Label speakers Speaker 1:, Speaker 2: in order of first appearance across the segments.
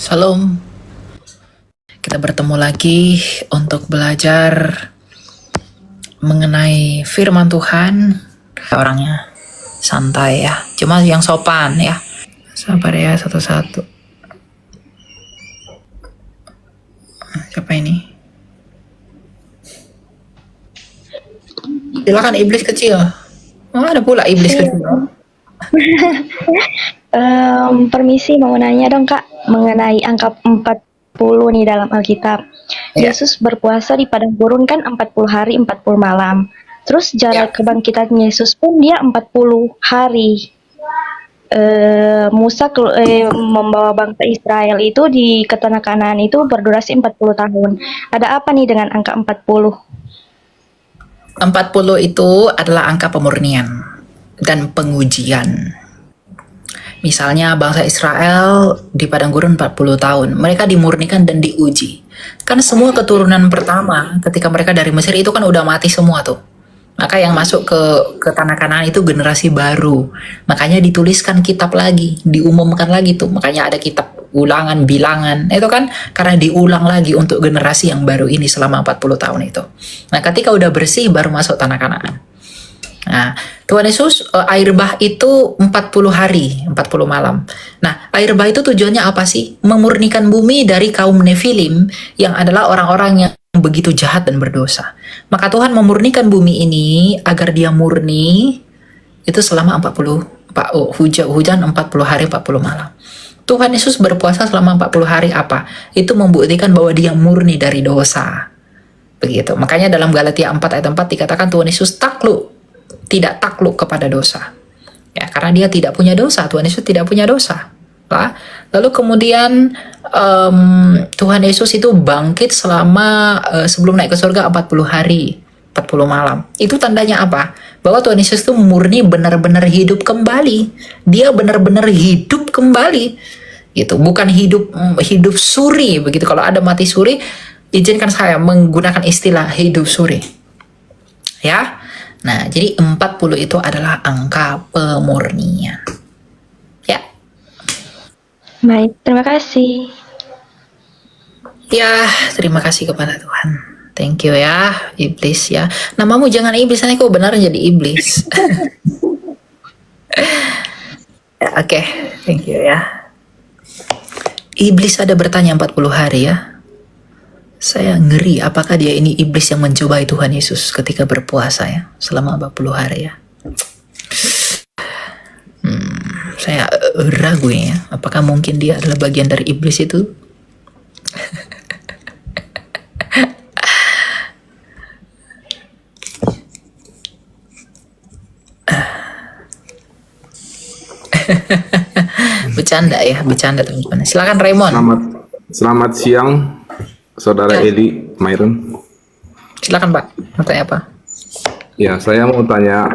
Speaker 1: Salam, kita bertemu lagi untuk belajar mengenai firman Tuhan. Orangnya santai ya, cuma yang sopan ya. Sabar ya, satu-satu. Siapa ini? Silakan iblis kecil. Oh, ada pula iblis kecil.
Speaker 2: Permisi, mau nanya dong Kak, mengenai angka 40 nih dalam Alkitab.
Speaker 1: Ya.
Speaker 2: Yesus berpuasa di padang gurun kan 40 hari 40 malam. Terus jarak kebangkitan Yesus pun dia 40 hari. Musa membawa bangsa Israel itu ke tanah Kanaan itu berdurasi 40 tahun. Ada apa nih dengan angka 40?
Speaker 1: 40 itu adalah angka pemurnian dan pengujian. Misalnya bangsa Israel di padang gurun 40 tahun, mereka dimurnikan dan diuji. Kan semua keturunan pertama ketika mereka dari Mesir itu kan udah mati semua tuh. Maka yang masuk ke tanah Kanaan itu generasi baru. Makanya dituliskan kitab lagi, diumumkan lagi tuh. Makanya ada kitab ulangan, bilangan. Itu kan karena diulang lagi untuk generasi yang baru ini selama 40 tahun itu. Nah, ketika udah bersih baru masuk tanah Kanaan. Nah, Tuhan Yesus air bah itu 40 hari, 40 malam. Nah, air bah itu tujuannya apa sih? Memurnikan bumi dari kaum Nefilim yang adalah orang-orang yang begitu jahat dan berdosa. Maka Tuhan memurnikan bumi ini agar dia murni itu selama 40 hujan 40 hari 40 malam. Tuhan Yesus berpuasa selama 40 hari apa? Itu membuktikan bahwa dia murni dari dosa. Begitu. Makanya dalam Galatia 4 ayat 4 dikatakan Tuhan Yesus tidak takluk kepada dosa. Ya, karena dia tidak punya dosa. Tuhan Yesus tidak punya dosa. Lalu kemudian Tuhan Yesus itu bangkit selama sebelum naik ke surga 40 hari 40 malam. Itu tandanya apa? Bahwa Tuhan Yesus itu murni benar-benar hidup kembali. Dia benar-benar hidup kembali. Gitu. Bukan hidup suri begitu. Kalau ada mati suri, izinkan saya menggunakan istilah hidup suri. Ya. Nah, jadi 40 itu adalah angka pemurnian.
Speaker 2: Baik, terima kasih.
Speaker 1: Ya, terima kasih kepada Tuhan. Thank you ya, iblis ya. Namamu jangan iblis, nanti kok benar jadi iblis. Oke, thank you ya. Iblis ada bertanya 40 hari ya. Saya ngeri apakah dia ini iblis yang mencobai Tuhan Yesus ketika berpuasa ya, selama 40 hari ya. Saya ragu ya, apakah mungkin dia adalah bagian dari iblis itu? Bercanda ya, bercanda teman-teman. Silakan Raymond.
Speaker 3: Selamat siang, Saudara Eli Myron.
Speaker 1: Silakan Pak, mau tanya apa?
Speaker 3: Ya, saya mau tanya,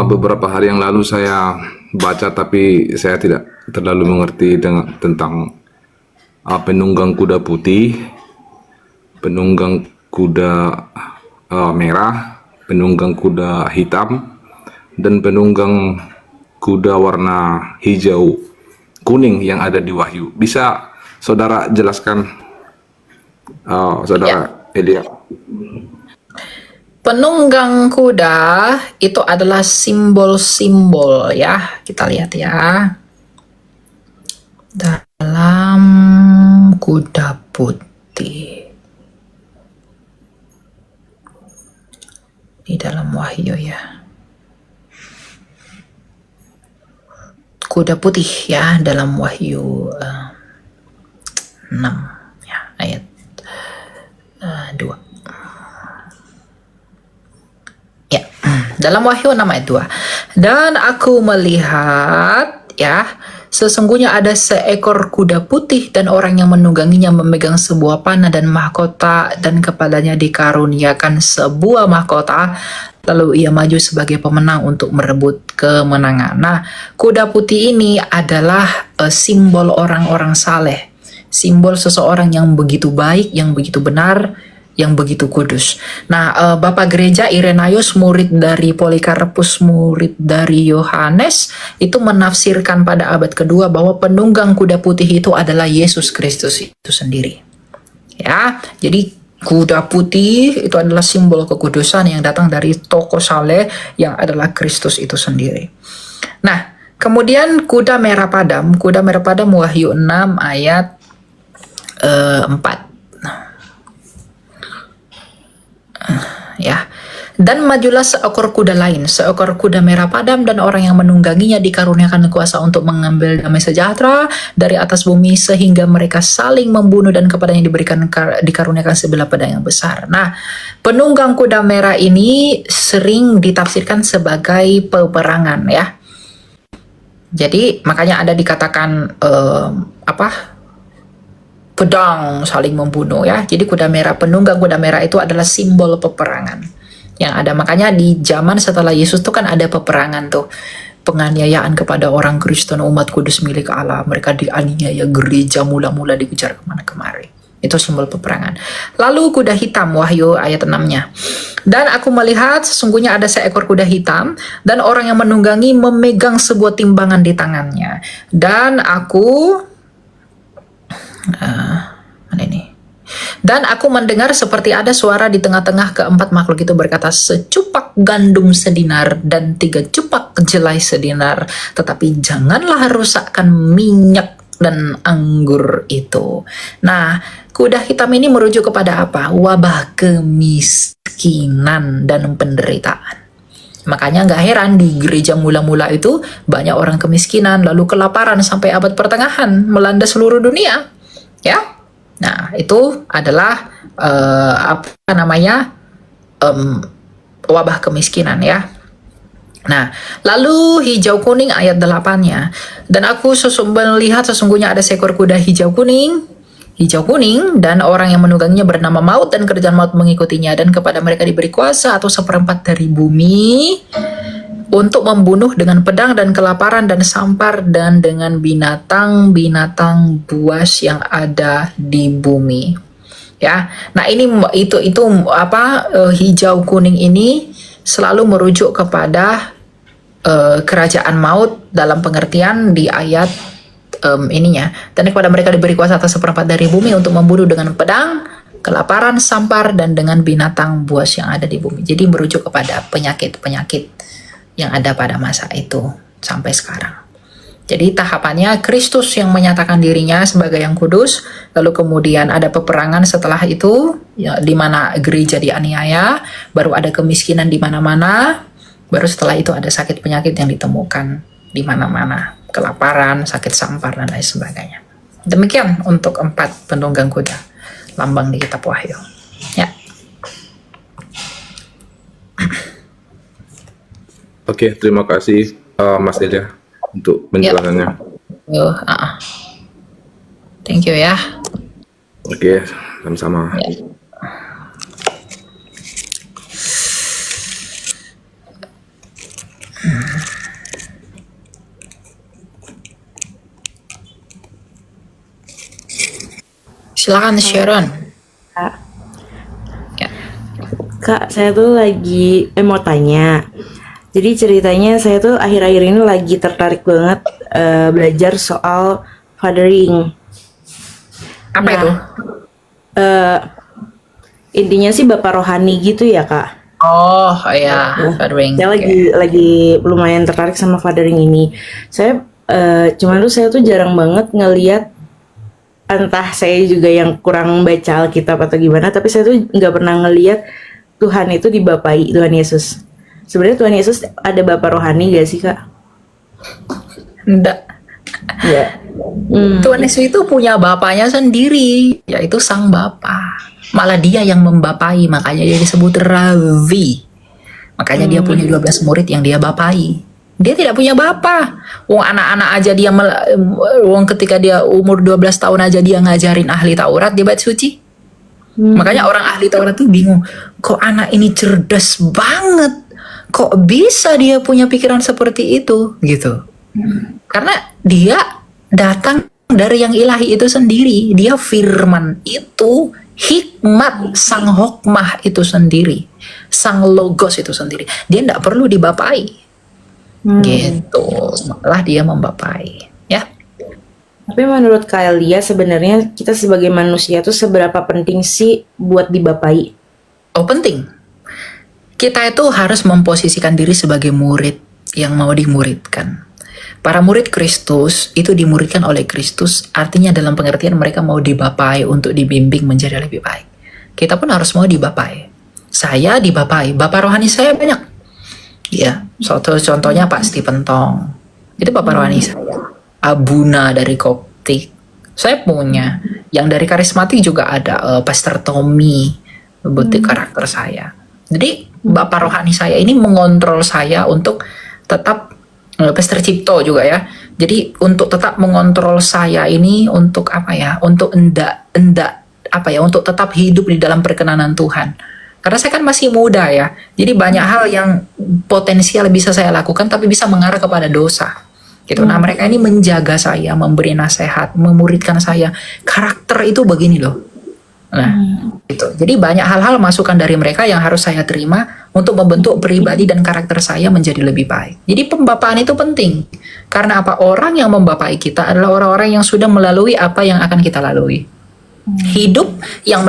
Speaker 3: beberapa hari yang lalu saya baca tapi saya tidak terlalu mengerti tentang penunggang kuda putih, penunggang kuda merah, penunggang kuda hitam, dan penunggang kuda warna hijau kuning yang ada di Wahyu. Bisa saudara jelaskan, Saudara Elia?
Speaker 1: Penunggang kuda itu adalah simbol-simbol ya. Kita lihat ya. Dalam kuda putih. Di dalam Wahyu ya. Kuda putih ya dalam Wahyu 6 ya, ayat 2. Ya, dalam Wahyu 6 ayat 2. Dan aku melihat ya, sesungguhnya ada seekor kuda putih dan orang yang menungganginya memegang sebuah panah dan mahkota, dan kepadanya dikaruniakan sebuah mahkota. Lalu ia maju sebagai pemenang untuk merebut kemenangan. Nah, kuda putih ini adalah simbol orang-orang saleh. Simbol seseorang yang begitu baik, yang begitu benar, yang begitu kudus. Nah, Bapak Gereja Irenaios, murid dari Polikarpus, murid dari Yohanes, itu menafsirkan pada abad kedua bahwa penunggang kuda putih itu adalah Yesus Kristus itu sendiri. Ya, jadi kuda putih itu adalah simbol kekudusan yang datang dari Toko Saleh yang adalah Kristus itu sendiri. Nah, kemudian kuda merah padam Wahyu 6 ayat 4. Ya. Dan majulah seekor kuda lain, seekor kuda merah padam, dan orang yang menungganginya dikaruniakan kuasa untuk mengambil damai sejahtera dari atas bumi, sehingga mereka saling membunuh dan kepadanya dikaruniakan sebilah pedang yang besar. Nah, penunggang kuda merah ini sering ditafsirkan sebagai peperangan, ya. Jadi makanya ada dikatakan pedang saling membunuh, ya. Jadi penunggang kuda merah itu adalah simbol peperangan yang ada. Makanya di zaman setelah Yesus tuh kan ada peperangan tuh, penganiayaan kepada orang Kristen, umat kudus milik Allah. Mereka dianiaya, gereja mula-mula dikejar kemana kemari. Itu simbol peperangan. Lalu kuda hitam, Wahyu ayat 6-nya. Dan aku melihat sesungguhnya ada seekor kuda hitam, dan orang yang menunggangi memegang sebuah timbangan di tangannya. Dan aku mana ini? Dan aku mendengar seperti ada suara di tengah-tengah keempat makhluk itu berkata, secupak gandum sedinar dan 3 cupak jelai sedinar, tetapi janganlah rusakkan minyak dan anggur itu. Nah, kuda hitam ini merujuk kepada apa? Wabah kemiskinan dan penderitaan. Makanya nggak heran di gereja mula-mula itu banyak orang kemiskinan, lalu kelaparan sampai abad pertengahan melanda seluruh dunia. Ya. Nah, itu adalah wabah kemiskinan, ya. Nah, lalu hijau kuning ayat 8-nya. Dan aku melihat sesungguhnya ada seekor kuda hijau kuning, dan orang yang menungganginya bernama Maut, dan kerajaan Maut mengikutinya, dan kepada mereka diberi kuasa atau 1/4 dari bumi untuk membunuh dengan pedang dan kelaparan dan sampar dan dengan binatang-binatang buas yang ada di bumi. Ya. Nah, hijau kuning ini selalu merujuk kepada kerajaan maut dalam pengertian di ayat ininya. Dan kepada mereka diberi kuasa atas 1/4 dari bumi untuk membunuh dengan pedang, kelaparan, sampar dan dengan binatang buas yang ada di bumi. Jadi merujuk kepada penyakit-penyakit yang ada pada masa itu sampai sekarang. Jadi tahapannya Kristus yang menyatakan dirinya sebagai yang kudus, lalu kemudian ada peperangan setelah itu, ya, di mana gereja dianiaya, baru ada kemiskinan di mana-mana, baru setelah itu ada sakit penyakit yang ditemukan di mana-mana, kelaparan, sakit sampar dan lain sebagainya. Demikian untuk 4 penunggang kuda, lambang di kitab Wahyu. Ya.
Speaker 3: Oke, terima kasih Mas Elia untuk penjelasannya.
Speaker 1: Thank you ya.
Speaker 3: Oke, sama-sama.
Speaker 1: Ya. Silakan Sharon.
Speaker 4: Kak,
Speaker 1: Ya.
Speaker 4: Kak, saya tuh lagi mau tanya. Jadi ceritanya saya tuh akhir-akhir ini lagi tertarik banget belajar soal fathering.
Speaker 1: Apa
Speaker 4: Nah,
Speaker 1: itu?
Speaker 4: Intinya sih bapak rohani gitu ya, Kak.
Speaker 1: Oh ya, fathering.
Speaker 4: Saya lagi lumayan tertarik sama fathering ini. Saya cuman tuh saya tuh jarang banget ngeliat, entah saya juga yang kurang baca Alkitab atau gimana, tapi saya tuh nggak pernah ngeliat Tuhan itu dibapai, Tuhan Yesus. Sebenarnya Tuhan Yesus ada bapak rohani gak sih, Kak?
Speaker 1: Enggak.
Speaker 4: Ya.
Speaker 1: Tuhan Yesus itu punya bapaknya sendiri, yaitu Sang Bapa. Malah dia yang membapai, makanya dia disebut Ravi. Makanya dia punya 12 murid yang dia bapai. Dia tidak punya bapa. Wong anak-anak aja dia ketika dia umur 12 tahun aja dia ngajarin ahli Taurat di bait suci. Makanya orang ahli Taurat tuh bingung, kok anak ini cerdas banget. Kok bisa dia punya pikiran seperti itu gitu. Karena dia datang dari yang ilahi itu sendiri. Dia firman itu hikmat, sang hokmah itu sendiri, sang logos itu sendiri, dia tidak perlu dibapai. Gitu, malah dia membapai. Ya,
Speaker 4: Tapi menurut Kak Elia sebenarnya kita sebagai manusia tuh seberapa penting sih buat dibapai?
Speaker 1: oh penting. Kita itu harus memposisikan diri sebagai murid yang mau dimuridkan. Para murid Kristus itu dimuridkan oleh Kristus, artinya dalam pengertian mereka mau dibapai untuk dibimbing menjadi lebih baik. Kita pun harus mau dibapai. Saya dibapai, bapak rohani saya banyak. Ya, contohnya Pak Stephen Tong. Itu bapak rohani saya. Abuna dari Koptik. Saya punya. Yang dari karismatik juga ada Pastor Tommy, butik karakter saya. Jadi bapak rohani saya ini mengontrol saya untuk tetap Pastor Cipto juga ya. Jadi untuk tetap mengontrol saya ini untuk apa ya? Untuk untuk tetap hidup di dalam perkenanan Tuhan. Karena saya kan masih muda ya. Jadi banyak hal yang potensial bisa saya lakukan tapi bisa mengarah kepada dosa. Gitu. Nah, mereka ini menjaga saya, memberi nasihat, memuridkan saya. Karakter itu begini loh. Nah, gitu. Jadi banyak hal-hal masukan dari mereka yang harus saya terima untuk membentuk pribadi dan karakter saya menjadi lebih baik. Jadi pembapaan itu penting. Karena apa? Orang yang membapai kita adalah orang-orang yang sudah melalui apa yang akan kita lalui. Hidup yang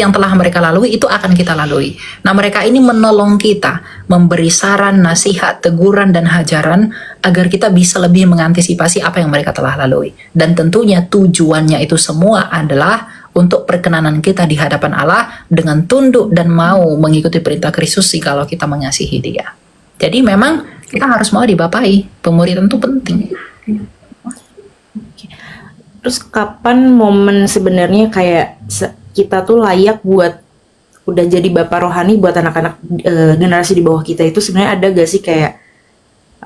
Speaker 1: telah mereka lalui itu akan kita lalui. Nah, mereka ini menolong kita, memberi saran, nasihat, teguran dan hajaran agar kita bisa lebih mengantisipasi apa yang mereka telah lalui. Dan tentunya tujuannya itu semua adalah untuk perkenanan kita di hadapan Allah dengan tunduk dan mau mengikuti perintah Kristus kalau kita mengasihi Dia. Jadi memang kita harus mau dibapai. Pemuridan itu penting.
Speaker 4: Terus kapan momen sebenarnya kayak kita tuh layak buat udah jadi bapak rohani buat anak-anak generasi di bawah kita itu sebenarnya ada gak sih kayak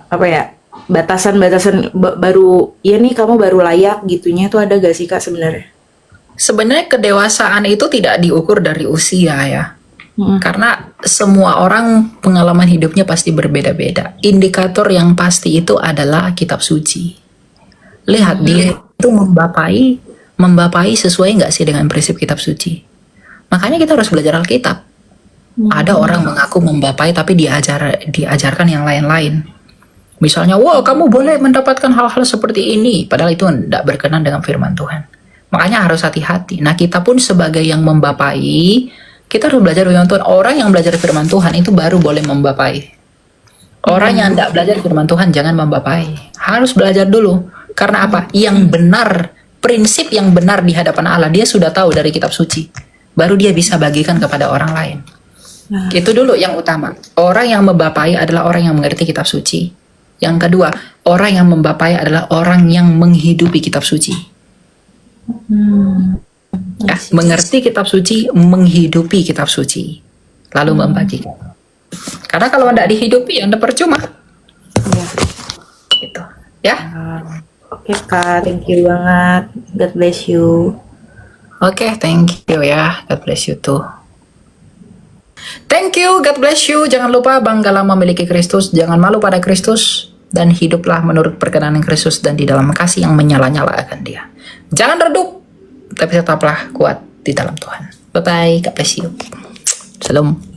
Speaker 4: apa ya batasan-batasan baru ya nih kamu baru layak gitunya tuh ada gak sih Kak sebenarnya?
Speaker 1: Sebenarnya kedewasaan itu tidak diukur dari usia ya. Karena semua orang pengalaman hidupnya pasti berbeda-beda. Indikator yang pasti itu adalah kitab suci. Lihat dia itu membapai sesuai nggak sih dengan prinsip kitab suci. Makanya kita harus belajar Alkitab. Ada orang mengaku membapai tapi diajarkan yang lain-lain. Misalnya, wah kamu boleh mendapatkan hal-hal seperti ini. Padahal itu tidak berkenan dengan firman Tuhan. Makanya harus hati-hati. Nah, kita pun sebagai yang membapai, kita harus belajar firman Tuhan. Orang yang belajar firman Tuhan itu baru boleh membapai. Orang yang tidak belajar firman Tuhan jangan membapai. Harus belajar dulu. Karena apa? Yang benar, prinsip yang benar di hadapan Allah, dia sudah tahu dari kitab suci. Baru dia bisa bagikan kepada orang lain. Itu dulu yang utama. Orang yang membapai adalah orang yang mengerti kitab suci. Yang kedua, orang yang membapai adalah orang yang menghidupi kitab suci. Ya, mengerti kitab suci, menghidupi kitab suci, lalu membagikan. Karena kalau tidak dihidupi, ya tidak percuma. Gitu, ya.
Speaker 4: Oke Kak, thank you banget. God bless you.
Speaker 1: Oke, thank you ya. God bless you too. Thank you, God bless you. Jangan lupa banggalah memiliki Kristus, jangan malu pada Kristus, dan hiduplah menurut perkenanan Kristus dan di dalam kasih yang menyala-nyala akan Dia. Jangan redup, tapi tetaplah kuat di dalam Tuhan. Bye-bye, God bless you. Shalom.